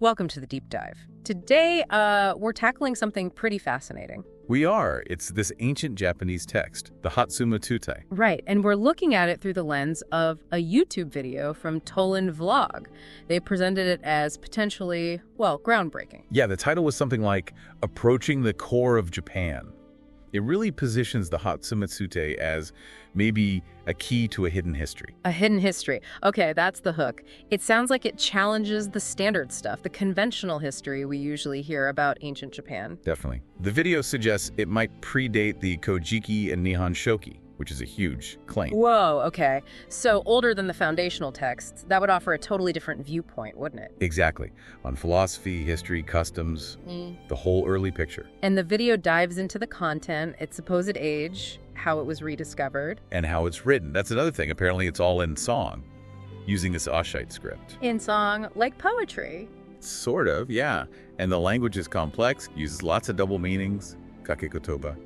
Welcome to the deep dive. Today, we're tackling something pretty fascinating. We are. It's this ancient Japanese text, the Hotsuma Tsutae. Right, and we're looking at it through the lens of a YouTube video from Tolan Vlog. They presented it as potentially, well, groundbreaking. Yeah, the title was something like Approaching the Core of Japan. It really positions the Hotsuma Tsutae as maybe a key to a hidden history. A hidden history. Okay, that's the hook. It sounds like it challenges the standard stuff, the conventional history we usually hear about ancient Japan. Definitely. The video suggests it might predate the Kojiki and Nihon Shoki, which is a huge claim. Whoa, okay. So older than the foundational texts, that would offer a totally different viewpoint, wouldn't it? Exactly. On philosophy, history, customs, the whole early picture. And the video dives into the content, its supposed age, how it was rediscovered. And how it's written. That's another thing. Apparently it's all in song, using this Oshite script. In song, like poetry. Sort of, yeah. And the language is complex, uses lots of double meanings, kakekotoba.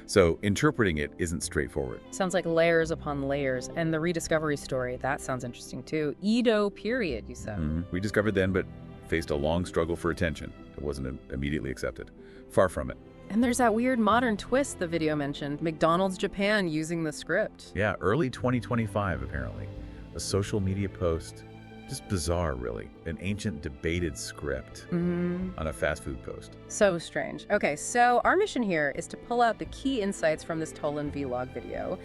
So interpreting it isn't straightforward. Sounds like layers upon layers. And the rediscovery story, that sounds interesting too. Edo period, you said. Rediscovered then, but faced a long struggle for attention. It wasn't immediately accepted. Far from it. And there's that weird modern twist the video mentioned. McDonald's Japan using the script. Yeah, early 2025 apparently. A social media post. Just bizarre, really. An ancient debated script on a fast food post. So strange. Okay, so our mission here is to pull out the key insights from this Tolan Vlog video,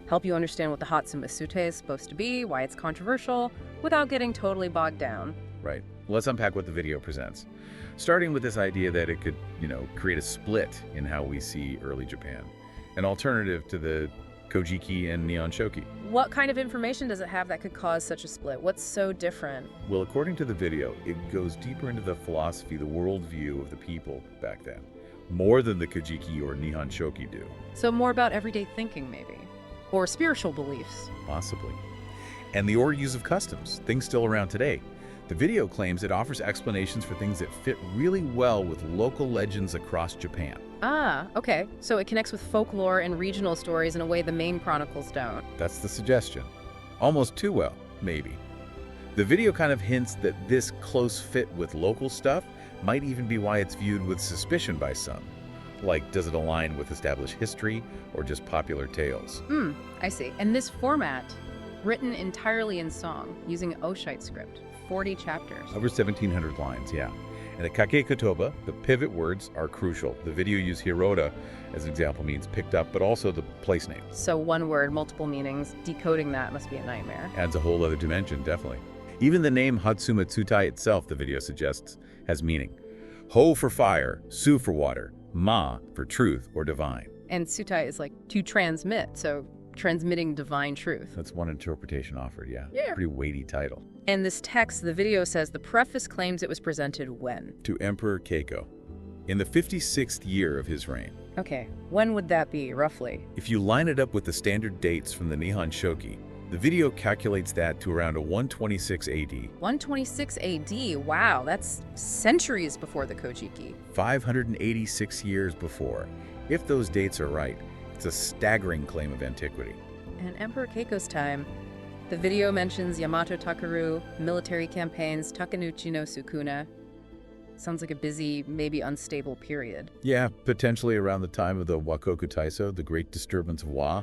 help you understand what the Hotsuma Tsutae is supposed to be, why it's controversial, without getting totally bogged down. Right. Let's unpack what the video presents. Starting with this idea that it could, create a split in how we see early Japan. An alternative to the Kojiki and Nihon Shoki. What kind of information does it have that could cause such a split? What's so different? Well, according to the video, it goes deeper into the philosophy, the worldview of the people back then, more than the Kojiki or Nihon Shoki do. So more about everyday thinking, maybe? Or spiritual beliefs? Possibly. And the use of customs, things still around today. The video claims it offers explanations for things that fit really well with local legends across Japan. Ah, okay. So it connects with folklore and regional stories in a way the main chronicles don't. That's the suggestion. Almost too well, maybe. The video kind of hints that this close fit with local stuff might even be why it's viewed with suspicion by some. Like, does it align with established history or just popular tales? I see. And this format, written entirely in song, using Oshite script, 40 chapters. Over 1,700 lines, yeah. And the kakekotoba, the pivot words, are crucial. The video used Hiroda as an example means picked up, but also the place name. So one word, multiple meanings. Decoding that must be a nightmare. Adds a whole other dimension, definitely. Even the name Hotsuma Tsutae itself, the video suggests, has meaning. Ho for fire, su for water, ma for truth or divine. And Tsutae is like to transmit, so transmitting divine truth. That's one interpretation offered, yeah. Yeah. Pretty weighty title. And this text, the video says the preface claims it was presented when? To Emperor Keiko, in the 56th year of his reign. Okay, when would that be, roughly? If you line it up with the standard dates from the Nihon Shoki, the video calculates that to around a 126 AD. 126 AD, wow, that's centuries before the Kojiki. 586 years before. If those dates are right, it's a staggering claim of antiquity. And Emperor Keiko's time. The video mentions Yamato Takeru, military campaigns, Takenouchi no Sukuna. Sounds like a busy, maybe unstable period. Yeah, potentially around the time of the Wakoku Taiso, the great disturbance of Wa.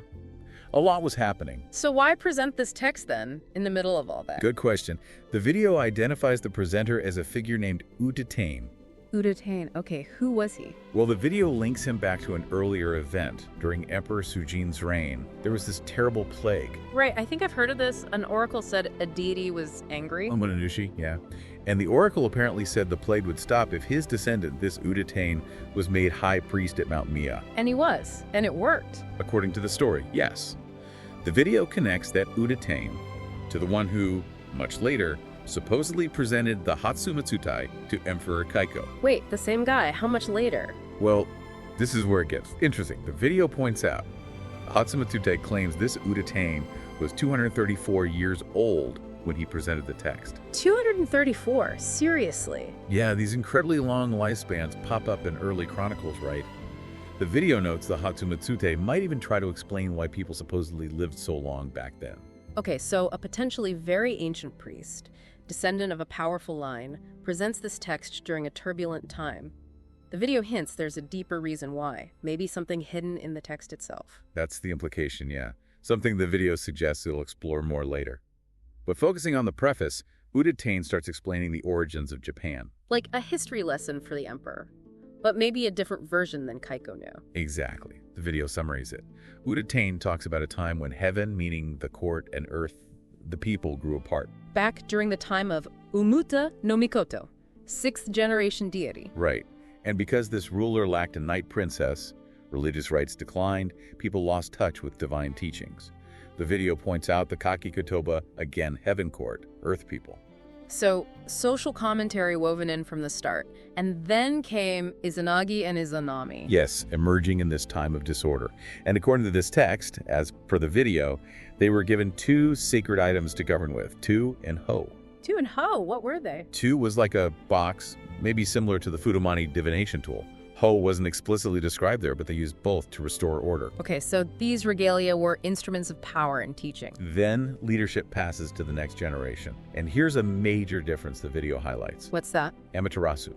A lot was happening. So why present this text then, in the middle of all that? Good question. The video identifies the presenter as a figure named Udatain. Udatain, okay, who was he? Well, the video links him back to an earlier event. During Emperor Sujin's reign, there was this terrible plague. Right, I think I've heard of this. An oracle said a deity was angry. Omonanushi, yeah. And the oracle apparently said the plague would stop if his descendant, this Udatain, was made high priest at Mount Mia. And he was, and it worked. According to the story, yes. The video connects that Udatain to the one who, much later, supposedly presented the Hotsuma Tsutae to Emperor Keiko. Wait, the same guy, how much later? Well, this is where it gets interesting. The video points out, Hotsuma Tsutae claims this Udatain was 234 years old when he presented the text. 234? Seriously? Yeah, these incredibly long lifespans pop up in early chronicles, right? The video notes the Hotsuma Tsutae might even try to explain why people supposedly lived so long back then. Okay, so a potentially very ancient priest descendant of a powerful line, presents this text during a turbulent time. The video hints there's a deeper reason why, maybe something hidden in the text itself. That's the implication, yeah. Something the video suggests it'll explore more later. But focusing on the preface, Udatain starts explaining the origins of Japan. Like a history lesson for the emperor, but maybe a different version than Kaiko knew. Exactly. The video summarizes it. Udatain talks about a time when heaven, meaning the court, and earth, the people, grew apart. Back during the time of Umuta no Mikoto, 6th generation deity. Right. And because this ruler lacked a knight princess, religious rites declined, people lost touch with divine teachings. The video points out the Kakikotoba, again heaven court, earth people. So, social commentary woven in from the start. And then came Izanagi and Izanami. Yes, emerging in this time of disorder. And according to this text, as per the video, they were given 2 sacred items to govern with, Tu and Ho. Tu and Ho, what were they? Tu was like a box, maybe similar to the Fudumani divination tool. Ho wasn't explicitly described there, but they used both to restore order. Okay, so these regalia were instruments of power and teaching. Then leadership passes to the next generation. And here's a major difference the video highlights. What's that? Amaterasu.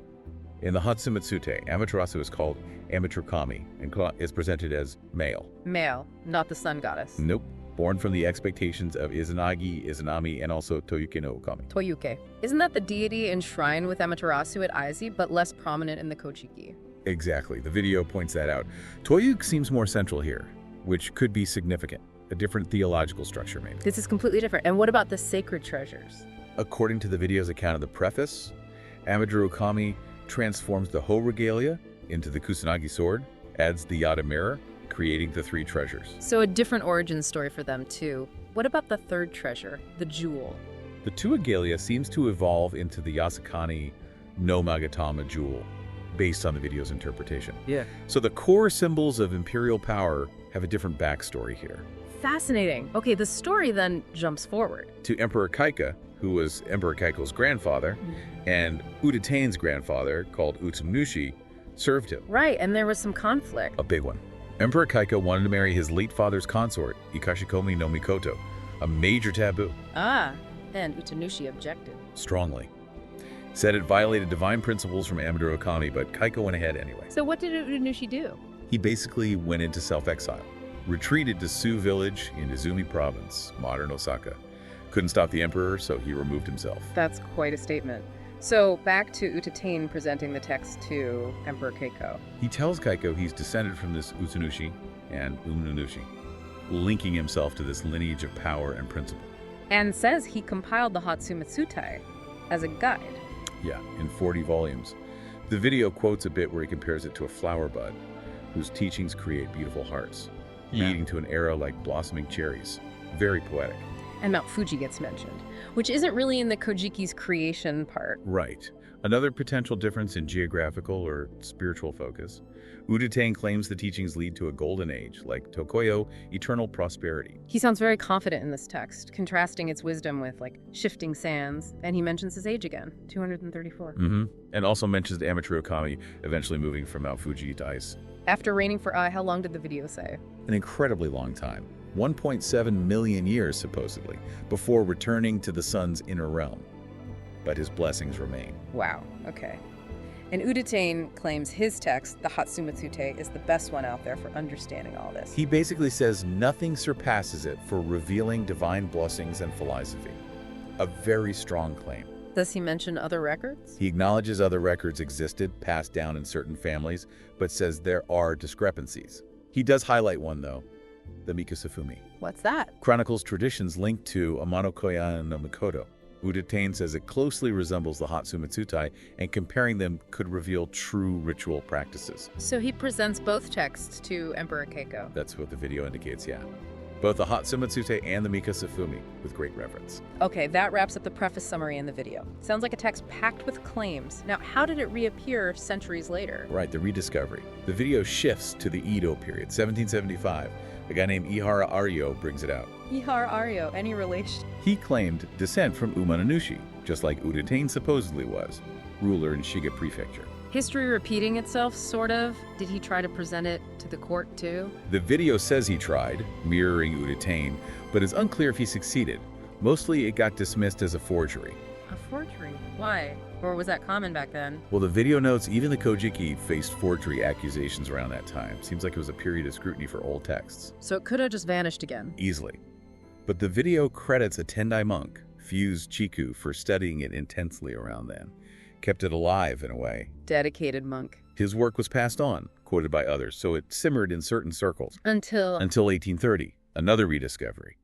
In the Hotsuma Tsutae, Amaterasu is called Amaterakami and is presented as male. Male, not the sun goddess. Nope. Born from the expectations of Izanagi, Izanami, and also Toyuki no Okami. Toyuke. Isn't that the deity enshrined with Amaterasu at Aizi, but less prominent in the Kochiki? Exactly. The video points that out. Toyuki seems more central here, which could be significant. A different theological structure, maybe. This is completely different. And what about the sacred treasures? According to the video's account of the preface, Amaterasu Okami transforms the Ho regalia into the Kusanagi sword, adds the Yada mirror, creating the 3 treasures. So a different origin story for them, too. What about the 3rd treasure, the jewel? The 2 regalia seems to evolve into the Yasakani no Magatama jewel, based on the video's interpretation. Yeah. So the core symbols of imperial power have a different backstory here. Fascinating. Okay, the story then jumps forward. To Emperor Kaika, who was Emperor Kaiko's grandfather, and Udatain's grandfather, called Utsunushi, served him. Right, and there was some conflict. A big one. Emperor Kaika wanted to marry his late father's consort, Ikashikomi no Mikoto, a major taboo. And Utanushi objected. Strongly. Said it violated divine principles from Amaterasu Okami, but Kaiko went ahead anyway. So what did Utanushi do? He basically went into self-exile, retreated to Sioux Village in Izumi Province, modern Osaka. Couldn't stop the emperor, so he removed himself. That's quite a statement. So back to Utatain presenting the text to Emperor Keiko. He tells Kaiko he's descended from this Utsunushi and Umanushi, linking himself to this lineage of power and principle. And says he compiled the Hotsuma Tsutae as a guide. Yeah, in 40 volumes. The video quotes a bit where he compares it to a flower bud, whose teachings create beautiful hearts, leading to an era like blossoming cherries. Very poetic. And Mount Fuji gets mentioned, which isn't really in the Kojiki's creation part. Right. Another potential difference in geographical or spiritual focus. Udatain claims the teachings lead to a golden age, like Tokoyo, eternal prosperity. He sounds very confident in this text, contrasting its wisdom with, like, shifting sands, and he mentions his age again, 234. And also mentions the Amaterasu Okami eventually moving from Mount Fuji to ice. After reigning for Ai, how long did the video say? An incredibly long time. 1.7 million years, supposedly, before returning to the sun's inner realm. But his blessings remain. Wow, okay. And Udatain claims his text, the Hotsuma Tsutae, is the best one out there for understanding all this. He basically says nothing surpasses it for revealing divine blessings and philosophy. A very strong claim. Does he mention other records? He acknowledges other records existed, passed down in certain families, but says there are discrepancies. He does highlight one, though, the Mikasafumi. What's that? Chronicles traditions linked to Amano-koya no Mikoto. Udatain says it closely resembles the Hotsuma Tsutae, and comparing them could reveal true ritual practices. So he presents both texts to Emperor Keiko. That's what the video indicates, yeah. Both the Hotsuma Tsutae and the Mikasafumi, with great reverence. Okay, that wraps up the preface summary in the video. Sounds like a text packed with claims. Now, how did it reappear centuries later? Right, the rediscovery. The video shifts to the Edo period, 1775. A guy named Ihara Aryo brings it out. Ihara Aryo, any relation? He claimed descent from Umanushi, just like Udatain supposedly was, ruler in Shiga Prefecture. History repeating itself, sort of? Did he try to present it to the court, too? The video says he tried, mirroring Udatain, but it's unclear if he succeeded. Mostly it got dismissed as a forgery. A forgery? Why? Or was that common back then? Well, the video notes even the Kojiki faced forgery accusations around that time. Seems like it was a period of scrutiny for old texts. So it could have just vanished again. Easily. But the video credits a Tendai monk, Fuse Chiku, for studying it intensely around then. Kept it alive in a way. Dedicated monk. His work was passed on, quoted by others, so it simmered in certain circles. Until 1830, another rediscovery.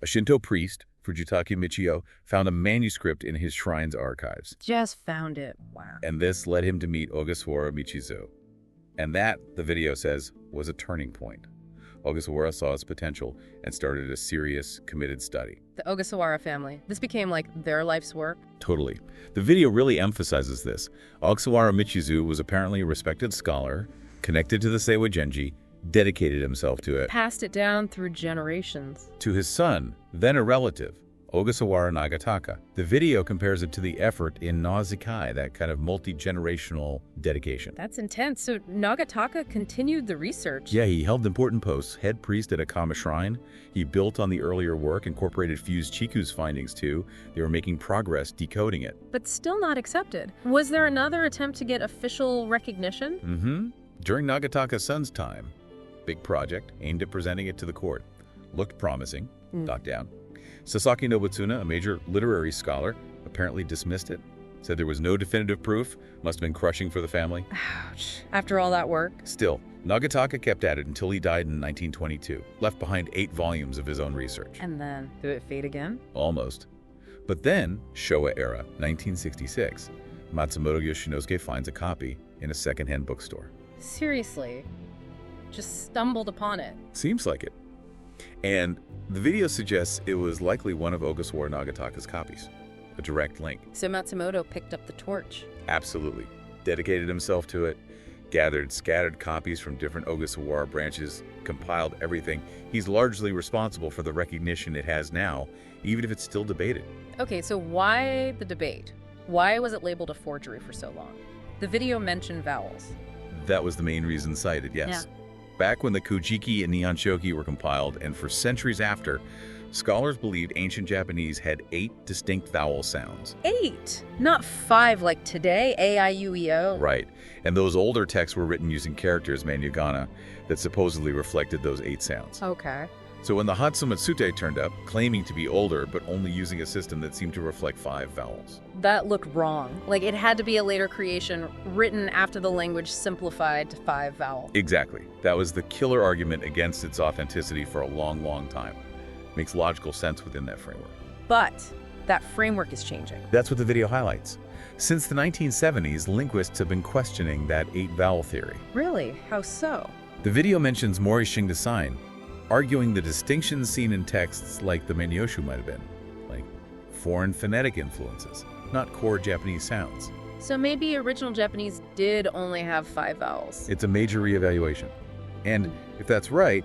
A Shinto priest, Fujitake Michio, found a manuscript in his shrine's archives. Just found it. Wow. And this led him to meet Ogasawara Michizu. And that, the video says, was a turning point. Ogasawara saw its potential and started a serious, committed study. The Ogasawara family. This became like their life's work. Totally. The video really emphasizes this. Ogasawara Michizu was apparently a respected scholar, connected to the Seiwa Genji, dedicated himself to it. Passed it down through generations. To his son, then a relative, Ogasawara Nagataka. The video compares it to the effort in Nazikai, that kind of multi-generational dedication. That's intense. So Nagataka continued the research. Yeah, he held important posts, head priest at a Kama shrine. He built on the earlier work, incorporated Fuse Chiku's findings too. They were making progress decoding it. But still not accepted. Was there another attempt to get official recognition? During Nagataka's son's time, big project aimed at presenting it to the court. Looked promising. Knocked down. Sasaki Nobutsuna, a major literary scholar, apparently dismissed it. Said there was no definitive proof. Must have been crushing for the family. Ouch. After all that work? Still, Nagataka kept at it until he died in 1922. Left behind 8 volumes of his own research. And then, did it fade again? Almost. But then, Showa era, 1966, Matsumoto Yoshinosuke finds a copy in a secondhand bookstore. Seriously? Just stumbled upon it. Seems like it. And the video suggests it was likely one of Ogasawara Nagataka's copies. A direct link. So Matsumoto picked up the torch. Absolutely. Dedicated himself to it, gathered scattered copies from different Ogasawara branches, compiled everything. He's largely responsible for the recognition it has now, even if it's still debated. Okay, so why the debate? Why was it labeled a forgery for so long? The video mentioned vowels. That was the main reason cited, yes. Yeah. Back when the Kojiki and Nihon Shoki were compiled, and for centuries after, scholars believed ancient Japanese had 8 distinct vowel sounds. 8? Not 5 like today, A, I, U, E, O. Right. And those older texts were written using characters, Manhyagana, that supposedly reflected those 8 sounds. Okay. So when the Hotsuma Tsutae turned up, claiming to be older, but only using a system that seemed to reflect 5 vowels. That looked wrong. Like it had to be a later creation written after the language simplified to 5 vowels. Exactly. That was the killer argument against its authenticity for a long, long time. Makes logical sense within that framework. But that framework is changing. That's what the video highlights. Since the 1970s, linguists have been questioning that 8-vowel theory. Really? How so? The video mentions Mori Shingdasign, arguing the distinctions seen in texts like the Menyoshu might have been, like foreign phonetic influences, not core Japanese sounds. So maybe original Japanese did only have 5 vowels. It's a major reevaluation. And if that's right,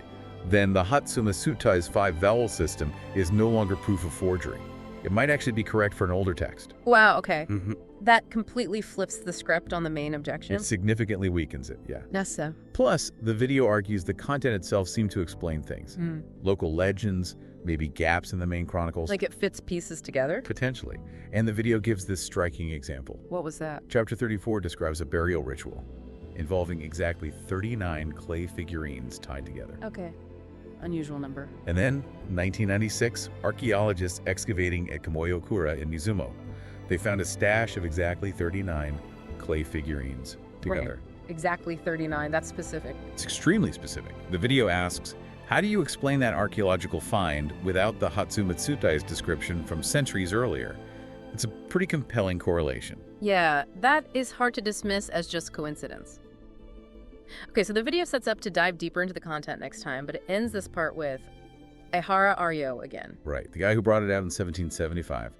then the Hotsuma Tsutae's 5-vowel system is no longer proof of forgery. It might actually be correct for an older text. Wow, okay. That completely flips the script on the main objection. It significantly weakens it, yeah. That's so. Plus, the video argues the content itself seemed to explain things. Local legends, maybe gaps in the main chronicles. Like it fits pieces together? Potentially. And the video gives this striking example. What was that? Chapter 34 describes a burial ritual involving exactly 39 clay figurines tied together. Okay. Unusual number. And then, 1996, archaeologists excavating at Kamoyokura in Mizumo, they found a stash of exactly 39 clay figurines together. Right. Exactly 39. That's specific. It's extremely specific. The video asks, how do you explain that archaeological find without the Hotsuma Tsutae's description from centuries earlier? It's a pretty compelling correlation. Yeah, that is hard to dismiss as just coincidence. Okay, so the video sets up to dive deeper into the content next time, but it ends this part with Aihara Aryo again. Right, the guy who brought it out in 1775.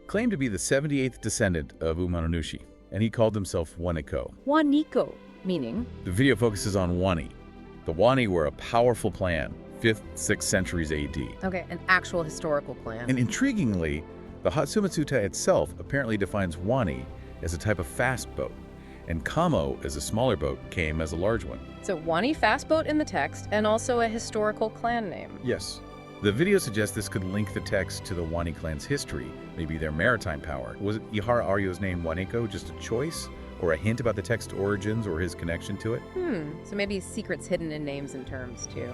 Claimed to be the 78th descendant of Umanonushi, and he called himself Waniko. Waniko, meaning? The video focuses on Wani. The Wani were a powerful clan, 5th, 6th centuries AD. Okay, an actual historical clan. And intriguingly, the Hotsuma Tsutae itself apparently defines Wani as a type of fast boat, and Kamo, as a smaller boat, came as a large one. So Wani fast boat in the text, and also a historical clan name. Yes. The video suggests this could link the text to the Wani clan's history, maybe their maritime power. Was Ihara Aryo's name Waneko just a choice? Or a hint about the text's origins or his connection to it? So maybe secrets hidden in names and terms, too.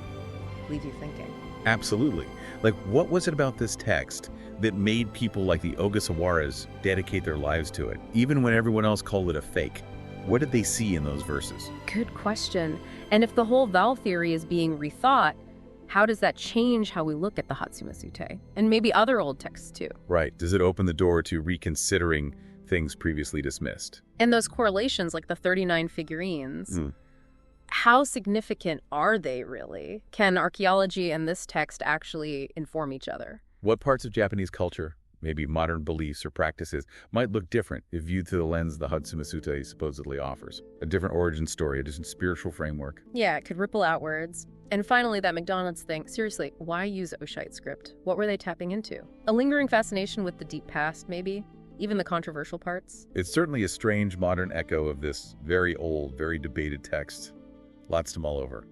Leave you thinking. Absolutely. Like, what was it about this text that made people like the Ogasawaras dedicate their lives to it, even when everyone else called it a fake? What did they see in those verses? Good question. And if the whole vowel theory is being rethought, how does that change how we look at the Hotsuma Tsutae? And maybe other old texts, too. Right. Does it open the door to reconsidering things previously dismissed? And those correlations, like the 39 figurines, how significant are they really? Can archaeology and this text actually inform each other? What parts of Japanese culture, maybe modern beliefs or practices, might look different if viewed through the lens the Hotsuma Tsutae supposedly offers? A different origin story, a different spiritual framework. Yeah, it could ripple outwards. And finally, that McDonald's thing. Seriously, why use Oshite script? What were they tapping into? A lingering fascination with the deep past, maybe? Even the controversial parts? It's certainly a strange modern echo of this very old, very debated text. Lots to mull over.